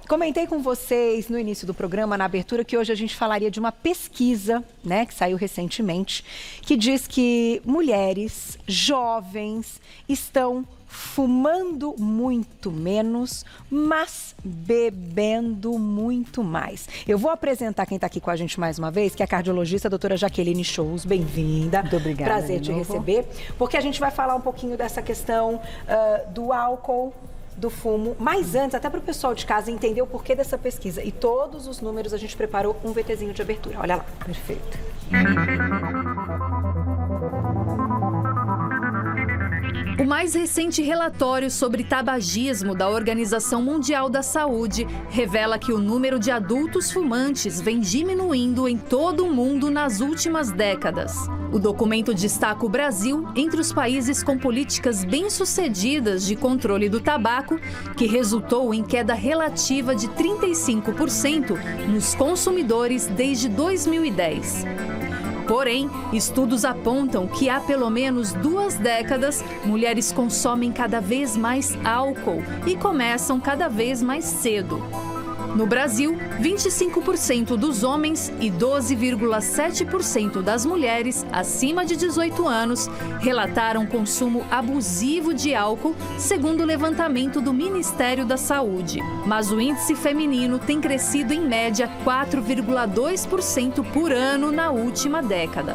comentei com vocês no início do programa, na abertura, que hoje a gente falaria de uma pesquisa, né, que saiu recentemente, que diz que mulheres jovens estão fumando muito menos, mas bebendo muito mais. Eu vou apresentar quem está aqui com a gente mais uma vez, que é a cardiologista a doutora Jaqueline Shows. Bem-vinda. Muito obrigada. Prazer te receber. Porque a gente vai falar um pouquinho dessa questão do álcool, do fumo. Mas antes, até para o pessoal de casa entender o porquê dessa pesquisa. E todos os números, a gente preparou um VTzinho de abertura. Olha lá. Perfeito. O mais recente relatório sobre tabagismo da Organização Mundial da Saúde revela que o número de adultos fumantes vem diminuindo em todo o mundo nas últimas décadas. O documento destaca o Brasil entre os países com políticas bem-sucedidas de controle do tabaco, que resultou em queda relativa de 35% nos consumidores desde 2010. Porém, estudos apontam que há pelo menos 2 décadas, mulheres consomem cada vez mais álcool e começam cada vez mais cedo. No Brasil, 25% dos homens e 12,7% das mulheres acima de 18 anos relataram consumo abusivo de álcool, segundo o levantamento do Ministério da Saúde. Mas o índice feminino tem crescido em média 4,2% por ano na última década.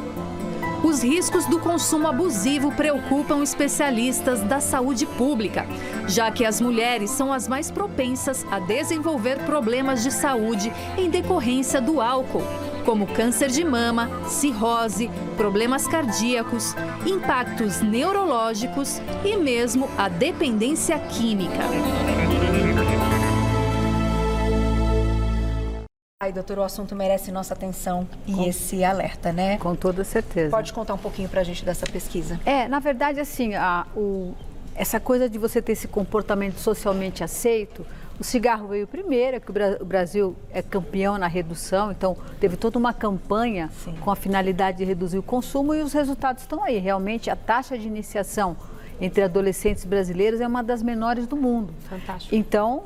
Os riscos do consumo abusivo preocupam especialistas da saúde pública, já que as mulheres são as mais propensas a desenvolver problemas de saúde em decorrência do álcool, como câncer de mama, cirrose, problemas cardíacos, impactos neurológicos e mesmo a dependência química. Ai, doutor, o assunto merece nossa atenção e esse alerta, né? Com toda certeza. Pode contar um pouquinho pra gente dessa pesquisa? Na verdade, assim, essa coisa de você ter esse comportamento socialmente aceito, o cigarro veio primeiro, que o Brasil é campeão na redução, então teve toda uma campanha com a finalidade de reduzir o consumo e os resultados estão aí. Realmente, a taxa de iniciação entre adolescentes brasileiros é uma das menores do mundo. Fantástico. Então,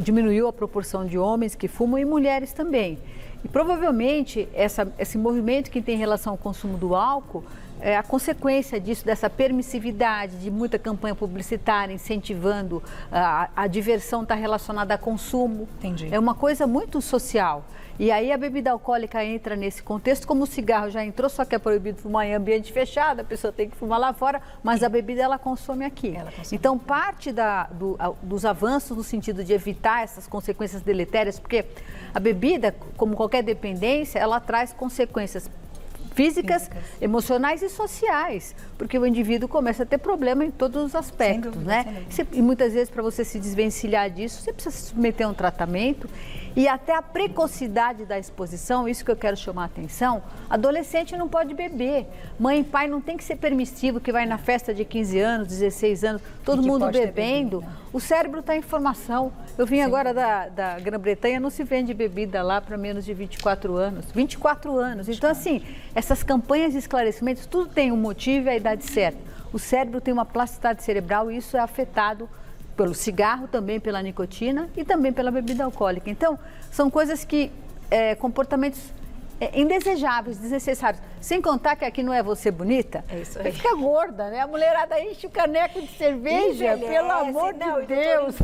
diminuiu a proporção de homens que fumam e mulheres também. E provavelmente esse movimento que tem relação ao consumo do álcool é a consequência disso, dessa permissividade, de muita campanha publicitária incentivando a diversão está relacionada a consumo. Entendi. É uma coisa muito social. E aí a bebida alcoólica entra nesse contexto, como o cigarro já entrou, só que é proibido fumar em ambiente fechado, a pessoa tem que fumar lá fora, mas a bebida ela consome aqui. Então parte dos avanços no sentido de evitar essas consequências deletérias, porque a bebida, como qualquer dependência, ela traz consequências físicas, emocionais e sociais, porque o indivíduo começa a ter problema em todos os aspectos, né? E muitas vezes, para você se desvencilhar disso, você precisa se submeter a um tratamento. E até a precocidade da exposição, isso que eu quero chamar a atenção, adolescente não pode beber. Mãe e pai não tem que ser permissivo, que vai na festa de 15 anos, 16 anos, todo mundo bebendo. O cérebro está em formação. Eu vim agora da Grã-Bretanha, não se vende bebida lá para menos de 24 anos. 24 anos. Então, assim, essas campanhas de esclarecimento, tudo tem um motivo e a idade certa. O cérebro tem uma plasticidade cerebral e isso é afetado pelo cigarro, também pela nicotina e também pela bebida alcoólica. Então, são coisas que, comportamentos indesejáveis, desnecessários. Sem contar que aqui não é você bonita, você fica gorda, né? A mulherada enche o caneco de cerveja, pelo amor de Deus.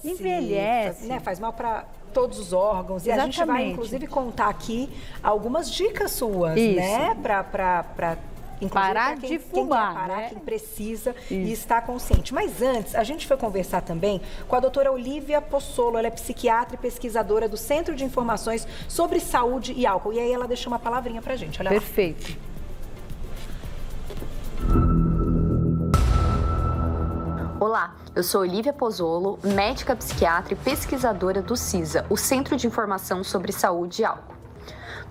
Envelhece. Né? Faz mal para todos os órgãos. Exatamente. E a gente vai, inclusive, contar aqui algumas dicas suas, né? Para parar de fumar, quem quer parar, né? quem precisa e está consciente. Mas antes, a gente foi conversar também com a doutora Olívia Pozzolo, ela é psiquiatra e pesquisadora do Centro de Informações sobre Saúde e Álcool. E aí ela deixou uma palavrinha pra gente, olha lá. Perfeito. Olá, eu sou Olívia Pozzolo, médica psiquiatra e pesquisadora do CISA, o Centro de Informação sobre Saúde e Álcool.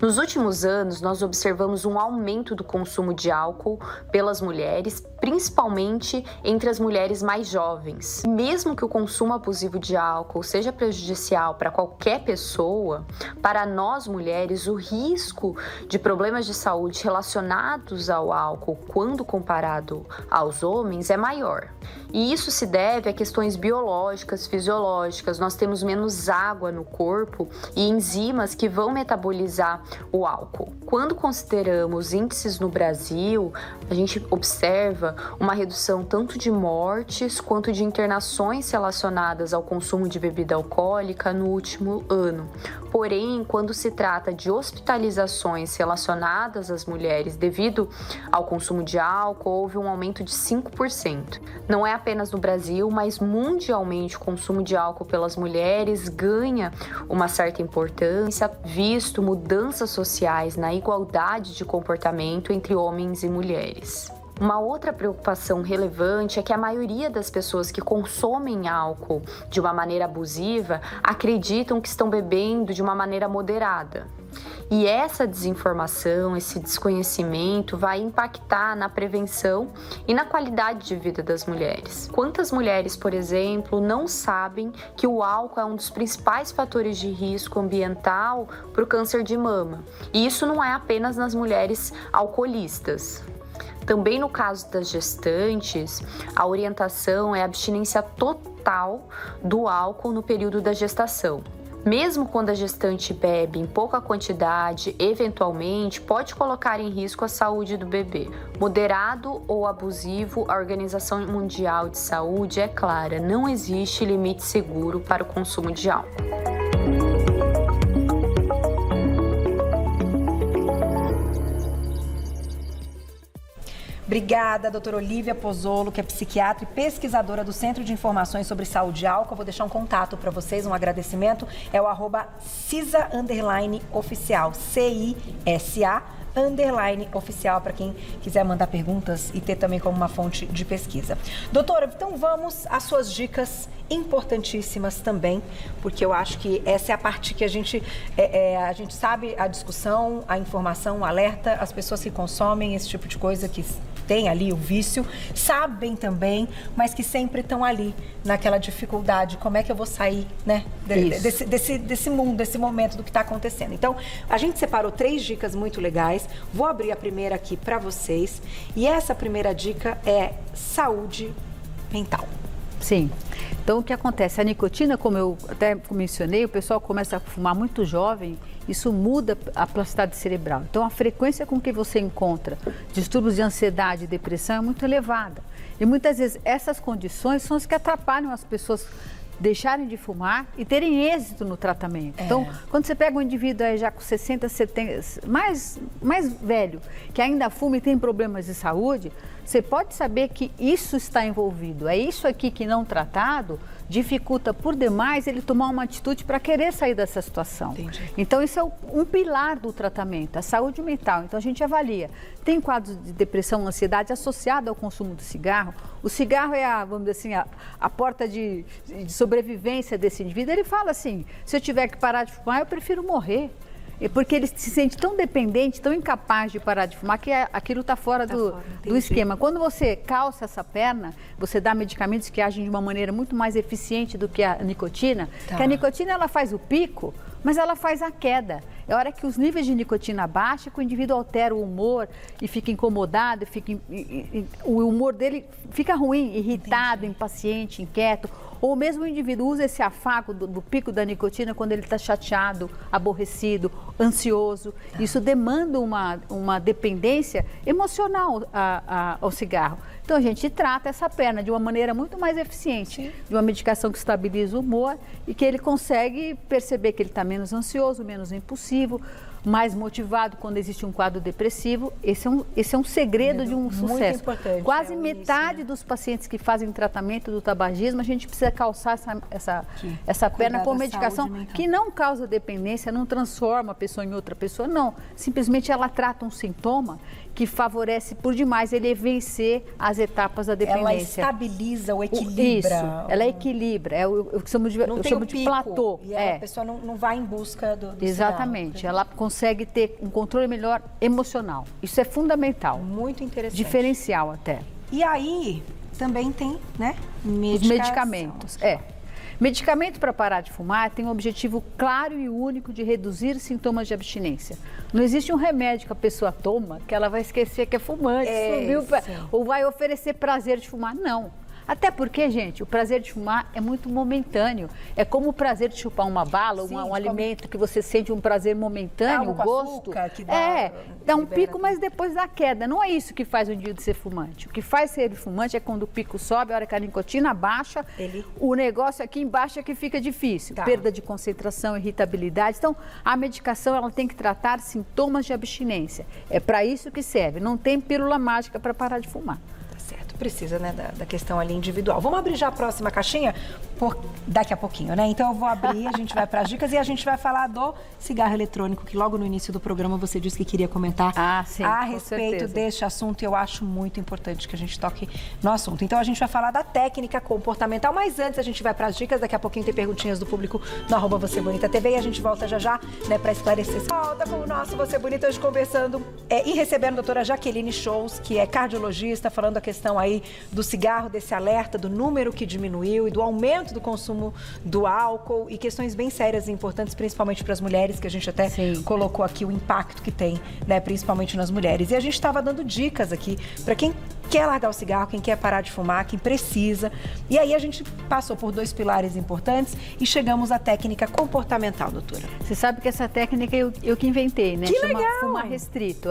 Nos últimos anos, nós observamos um aumento do consumo de álcool pelas mulheres, principalmente entre as mulheres mais jovens. Mesmo que o consumo abusivo de álcool seja prejudicial para qualquer pessoa, para nós mulheres o risco de problemas de saúde relacionados ao álcool, quando comparado aos homens, é maior. E isso se deve a questões biológicas, fisiológicas. Nós temos menos água no corpo e enzimas que vão metabolizar o álcool. Quando consideramos índices no Brasil, a gente observa uma redução tanto de mortes quanto de internações relacionadas ao consumo de bebida alcoólica no último ano. Porém, quando se trata de hospitalizações relacionadas às mulheres devido ao consumo de álcool, houve um aumento de 5%. Não é apenas no Brasil, mas mundialmente o consumo de álcool pelas mulheres ganha uma certa importância, visto mudanças sociais na igualdade de comportamento entre homens e mulheres. Uma outra preocupação relevante é que a maioria das pessoas que consomem álcool de uma maneira abusiva acreditam que estão bebendo de uma maneira moderada. E essa desinformação, esse desconhecimento vai impactar na prevenção e na qualidade de vida das mulheres. Quantas mulheres, por exemplo, não sabem que o álcool é um dos principais fatores de risco ambiental para o câncer de mama? E isso não é apenas nas mulheres alcoolistas. Também no caso das gestantes, a orientação é a abstinência total do álcool no período da gestação. Mesmo quando a gestante bebe em pouca quantidade, eventualmente pode colocar em risco a saúde do bebê. Moderado ou abusivo, a Organização Mundial de Saúde é clara, não existe limite seguro para o consumo de álcool. Obrigada, doutora Olívia Pozzolo, que é psiquiatra e pesquisadora do Centro de Informações sobre Saúde e Álcool. Eu vou deixar um contato para vocês, um agradecimento. É o @CISA_oficial, CISA_oficial, para quem quiser mandar perguntas e ter também como uma fonte de pesquisa. Doutora, então vamos às suas dicas importantíssimas também, porque eu acho que essa é a parte que a gente sabe a discussão, a informação, o alerta, as pessoas que consomem esse tipo de coisa, que tem ali o vício, sabem também, mas que sempre estão ali naquela dificuldade, como é que eu vou sair, né, desse mundo, desse momento do que está acontecendo. Então, a gente separou 3 dicas muito legais, vou abrir a primeira aqui para vocês, e essa primeira dica é saúde mental. Sim. Então, o que acontece? A nicotina, como eu até mencionei, o pessoal começa a fumar muito jovem, isso muda a plasticidade cerebral. Então, a frequência com que você encontra distúrbios de ansiedade e depressão é muito elevada. E muitas vezes essas condições são as que atrapalham as pessoas deixarem de fumar e terem êxito no tratamento. Então, quando você pega um indivíduo aí já com 60, 70, mais velho, que ainda fuma e tem problemas de saúde, você pode saber que isso está envolvido. É isso aqui que, não tratado, dificulta por demais ele tomar uma atitude para querer sair dessa situação. Entendi. Então, isso é um pilar do tratamento, a saúde mental. Então, a gente avalia. Tem quadros de depressão, ansiedade associado ao consumo do cigarro. O cigarro é vamos dizer assim, a porta de sobrevivência desse indivíduo. Ele fala assim, se eu tiver que parar de fumar, eu prefiro morrer. Porque ele se sente tão dependente, tão incapaz de parar de fumar, que aquilo está fora do esquema. Quando você calça essa perna, você dá medicamentos que agem de uma maneira muito mais eficiente do que a nicotina. Que a nicotina, ela faz o pico, mas ela faz a queda. É a hora que os níveis de nicotina baixam, que o indivíduo altera o humor e fica incomodado, o humor dele fica ruim, irritado, impaciente, inquieto. Ou mesmo o indivíduo usa esse afago do pico da nicotina quando ele está chateado, aborrecido, ansioso. Isso demanda uma dependência emocional ao cigarro. Então, a gente trata essa perna de uma maneira muito mais eficiente, de uma medicação que estabiliza o humor e que ele consegue perceber que ele está menos ansioso, menos impulsivo, mais motivado quando existe um quadro depressivo. Esse é um segredo de um sucesso. Muito importante. Quase metade dos pacientes que fazem tratamento do tabagismo, a gente precisa calçar essa perna com medicação que não causa dependência, não transforma a pessoa em outra pessoa, não. Simplesmente ela trata um sintoma que favorece por demais ele vencer as etapas da dependência. Ela estabiliza ou equilibra. Isso, ela equilibra, é o que eu chamo de platô. E a pessoa não vai em busca do Exatamente, cigarro. Ela consegue ter um controle melhor emocional. Isso é fundamental. Muito interessante. Diferencial até. E aí também tem, né, os medicamentos. Medicamento para parar de fumar tem um objetivo claro e único de reduzir sintomas de abstinência. Não existe um remédio que a pessoa toma que ela vai esquecer que é fumante, ou vai oferecer prazer de fumar. Não. Até porque, gente, o prazer de fumar é muito momentâneo. É como o prazer de chupar uma bala, um alimento que você sente um prazer momentâneo, o gosto. Que dá um pico, mas depois dá queda. Não é isso que faz o indivíduo ser fumante. O que faz ser fumante é quando o pico sobe, a hora que a nicotina baixa, o negócio aqui embaixo é que fica difícil. Perda de concentração, irritabilidade. Então, a medicação ela tem que tratar sintomas de abstinência. É para isso que serve. Não tem pílula mágica para parar de fumar. Certo, precisa, né, da questão ali individual. Vamos abrir já a próxima caixinha daqui a pouquinho, né? Então eu vou abrir, a gente vai para as dicas e a gente vai falar do cigarro eletrônico, que logo no início do programa você disse que queria comentar a respeito deste assunto, e eu acho muito importante que a gente toque no assunto. Então a gente vai falar da técnica comportamental, mas antes a gente vai para as dicas, daqui a pouquinho tem perguntinhas do público no @VocêBonitaTV e a gente volta já, né, para esclarecer. Volta com o nosso Você Bonita hoje conversando e recebendo a doutora Jaqueline Scholz, que é cardiologista, falando a questão aí do cigarro, desse alerta, do número que diminuiu e do aumento do consumo do álcool e questões bem sérias e importantes, principalmente para as mulheres, que a gente até colocou aqui o impacto que tem, né, principalmente nas mulheres. E a gente estava dando dicas aqui para quem quer largar o cigarro, quem quer parar de fumar, quem precisa. E aí a gente passou por 2 pilares importantes e chegamos à técnica comportamental, doutora. Você sabe que essa técnica eu que inventei, né? Que Chama legal! Fumar restrito,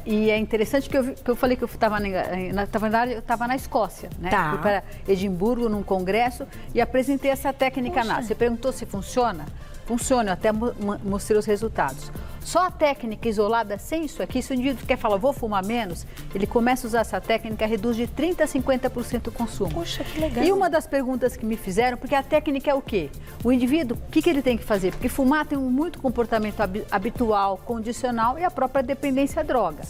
e é interessante que eu falei que eu estava eu estava na Escócia, né? Fui para Edimburgo num congresso e apresentei essa técnica lá. Você perguntou se funciona? Funciona, eu até mostrei os resultados. Só a técnica isolada, sem isso aqui, se o indivíduo quer falar, vou fumar menos, ele começa a usar essa técnica, reduz de 30% a 50% o consumo. Poxa, que legal. E uma das perguntas que me fizeram, porque a técnica é o quê? O indivíduo, o que ele tem que fazer? Porque fumar tem muito comportamento habitual, condicional e a própria dependência à droga,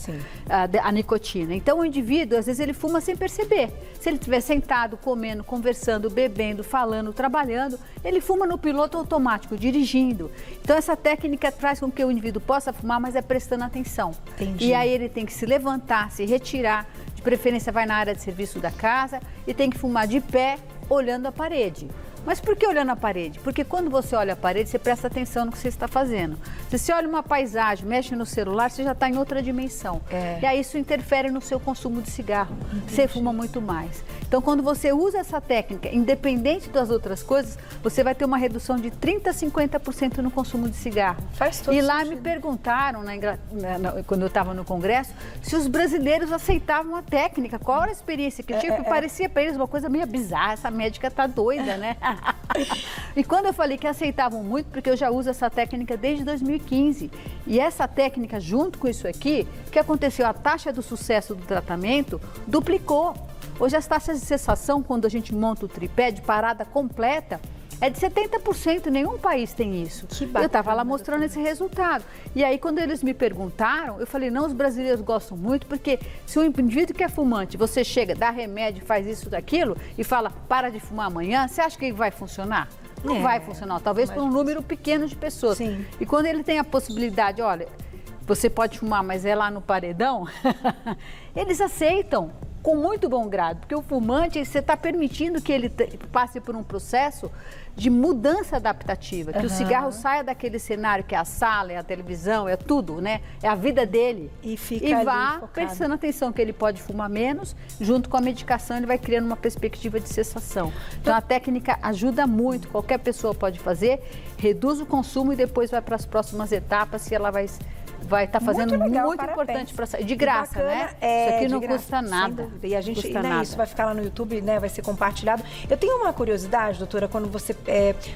a nicotina. Então, o indivíduo, às vezes, ele fuma sem perceber. Se ele estiver sentado, comendo, conversando, bebendo, falando, trabalhando, ele fuma no piloto automático, dirigindo. Então, essa técnica traz com que o indivíduo possa fumar, mas é prestando atenção. Entendi. E aí ele tem que se levantar, se retirar, de preferência vai na área de serviço da casa e tem que fumar de pé, olhando a parede. Mas por que olhando a parede? Porque quando você olha a parede, você presta atenção no que você está fazendo. Se você olha uma paisagem, mexe no celular, você já está em outra dimensão. E aí isso interfere no seu consumo de cigarro. Entendi. Você fuma muito mais. Então, quando você usa essa técnica, independente das outras coisas, você vai ter uma redução de 30% a 50% no consumo de cigarro. Faz todo E lá sentido. me perguntaram, quando eu estava no congresso, se os brasileiros aceitavam a técnica, qual era a experiência que tinha, porque parecia para eles uma coisa meio bizarra, essa médica tá doida, né? E quando eu falei que aceitavam muito, porque eu já uso essa técnica desde 2015. E essa técnica, junto com isso aqui, o que aconteceu? A taxa do sucesso do tratamento duplicou. Hoje as taxas de cessação, quando a gente monta o tripé de parada completa, é de 70%, nenhum país tem isso. Que bacana, eu estava lá mostrando esse resultado. E aí, quando eles me perguntaram, eu falei, não, os brasileiros gostam muito, porque se o indivíduo que é fumante, você chega, dá remédio, faz isso, daquilo, e fala, para de fumar amanhã, você acha que vai funcionar? Não vai funcionar, talvez por um número pequeno de pessoas. Sim. E quando ele tem a possibilidade, olha, você pode fumar, mas é lá no paredão, eles aceitam. Com muito bom grado, porque o fumante, você está permitindo que ele passe por um processo de mudança adaptativa, que o cigarro saia daquele cenário que é a sala, é a televisão, é tudo, né? É a vida dele. E fica e ali vá focado. prestando atenção que ele pode fumar menos, junto com a medicação ele vai criando uma perspectiva de cessação. Então a técnica ajuda muito, qualquer pessoa pode fazer, reduz o consumo e depois vai para as próximas etapas e ela vai estar fazendo muito importante para sair. De graça, né? Isso aqui não custa nada. E a gente, isso vai ficar lá no YouTube, né? Vai ser compartilhado. Eu tenho uma curiosidade, doutora, quando você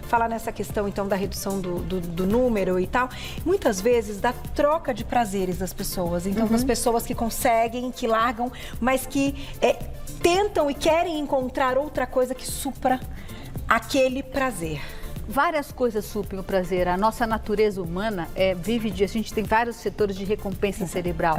fala nessa questão, então, da redução do número e tal, muitas vezes da troca de prazeres das pessoas. Então, das pessoas que conseguem, que largam, mas que tentam e querem encontrar outra coisa que supra aquele prazer. Várias coisas suprem o prazer. A nossa natureza humana vive a gente tem vários setores de recompensa cerebral.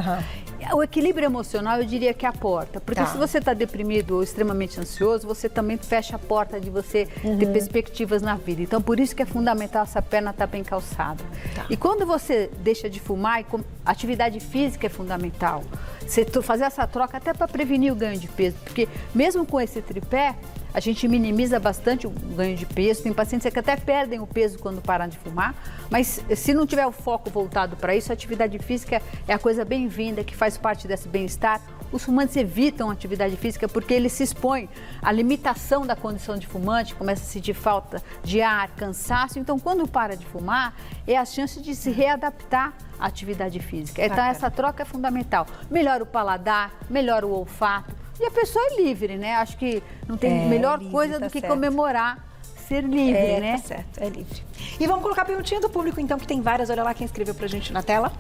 O equilíbrio emocional, eu diria que é a porta. Porque se você está deprimido ou extremamente ansioso, você também fecha a porta de você ter perspectivas na vida. Então, por isso que é fundamental essa perna estar bem calçada. E quando você deixa de fumar, atividade física é fundamental. Você fazer essa troca até para prevenir o ganho de peso. Porque mesmo com esse tripé, a gente minimiza bastante o ganho de peso. Tem pacientes que até perdem o peso quando param de fumar, mas se não tiver o foco voltado para isso, a atividade física é a coisa bem-vinda, que faz parte desse bem-estar. Os fumantes evitam a atividade física porque eles se expõem à limitação da condição de fumante, começa a sentir falta de ar, cansaço. Então, quando para de fumar, é a chance de se readaptar à atividade física. Então, essa troca é fundamental. Melhora o paladar, melhora o olfato. E a pessoa é livre, né? Acho que não tem melhor coisa do que comemorar ser livre, né? Tá certo, é livre. E vamos colocar a perguntinha do público, então, que tem várias. Olha lá quem escreveu pra gente na tela.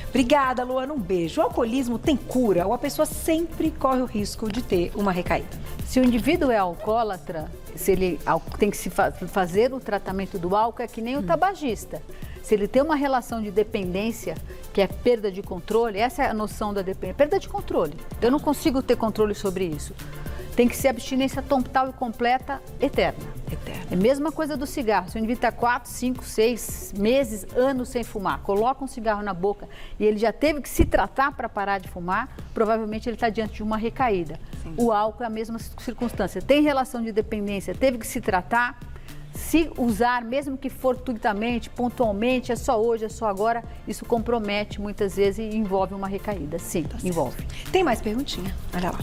Obrigada, Luana, um beijo. O alcoolismo tem cura ou a pessoa sempre corre o risco de ter uma recaída? Se o indivíduo é alcoólatra, se ele tem que se fazer o tratamento do álcool, é que nem o tabagista. Se ele tem uma relação de dependência, que é perda de controle, essa é a noção da dependência, perda de controle. Eu não consigo ter controle sobre isso. Tem que ser abstinência total e completa, eterna. É a mesma coisa do cigarro. Se o indivíduo está 4, 5, 6 meses, anos sem fumar, coloca um cigarro na boca e ele já teve que se tratar para parar de fumar, provavelmente ele está diante de uma recaída. Sim. O álcool é a mesma circunstância. Tem relação de dependência, teve que se tratar. Se usar, mesmo que fortuitamente, pontualmente, é só hoje, é só agora, isso compromete muitas vezes e envolve uma recaída. Sim, envolve. Tem mais perguntinha? Olha lá.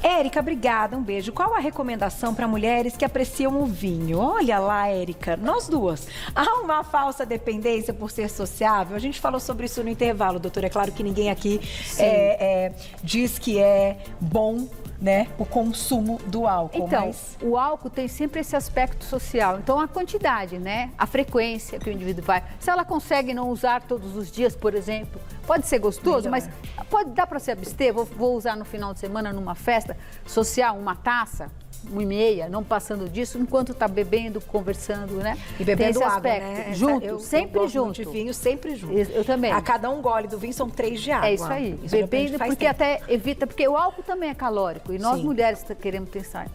Érica, obrigada, um beijo. Qual a recomendação para mulheres que apreciam o vinho? Olha lá, Érica, nós duas. Há uma falsa dependência por ser sociável? A gente falou sobre isso no intervalo, doutora. É claro que ninguém aqui diz que é bom, né, o consumo do álcool. Então, o álcool tem sempre esse aspecto social. Então, a quantidade, né, a frequência que o indivíduo vai. Se ela consegue não usar todos os dias, por exemplo, pode ser gostoso, mas dá para se abster. Vou usar no final de semana numa festa social, uma taça, 1,5, não passando disso, enquanto está bebendo, conversando, né? E bebendo esse água, aspecto, né? junto, sempre junto. De vinho, sempre junto. Eu também. A cada um gole do vinho são 3 de água. É isso aí. Bebendo, porque até evita, porque o álcool também é calórico. E nós mulheres queremos pensar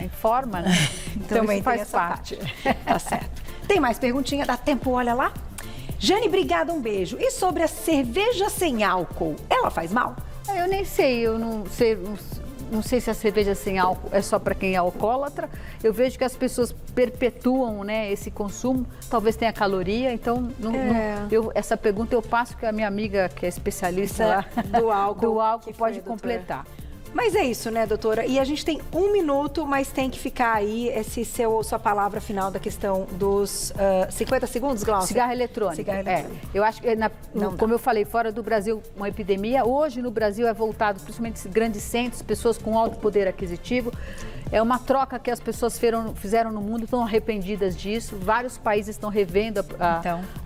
em forma, né? Então também isso faz parte. Tá certo. Tem mais perguntinha? Dá tempo? Olha lá. Jane, obrigada, um beijo. E sobre a cerveja sem álcool, ela faz mal? Eu nem sei, eu não sei se a cerveja sem álcool é só para quem é alcoólatra. Eu vejo que as pessoas perpetuam, né, esse consumo, talvez tenha caloria, então essa pergunta eu passo que a minha amiga, que é especialista lá, do álcool pode completar. Mas é isso, né, doutora? E a gente tem 1 minuto, mas tem que ficar aí sua palavra final da questão dos 50 segundos, Glaucia? Cigarro eletrônico. Eu acho que, como eu falei, fora do Brasil, uma epidemia. Hoje, no Brasil, é voltado principalmente em grandes centros, pessoas com alto poder aquisitivo. É uma troca que as pessoas fizeram no mundo, estão arrependidas disso. Vários países estão revendo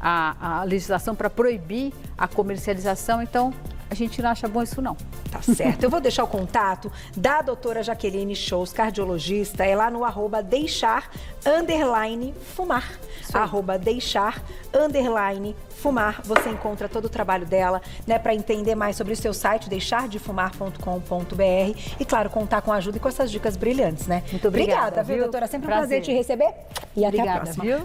a legislação para proibir a comercialização. Então, a gente não acha bom isso, não. Tá certo. Eu vou deixar o contato da doutora Jaqueline Shows, cardiologista, é lá no @deixar_fumar. @deixar_fumar. Você encontra todo o trabalho dela, né, para entender mais sobre o seu site, deixardefumar.com.br e, claro, contar com a ajuda e com essas dicas brilhantes, né? Muito obrigada, viu, doutora? Sempre um prazer te receber. E até a próxima. Viu?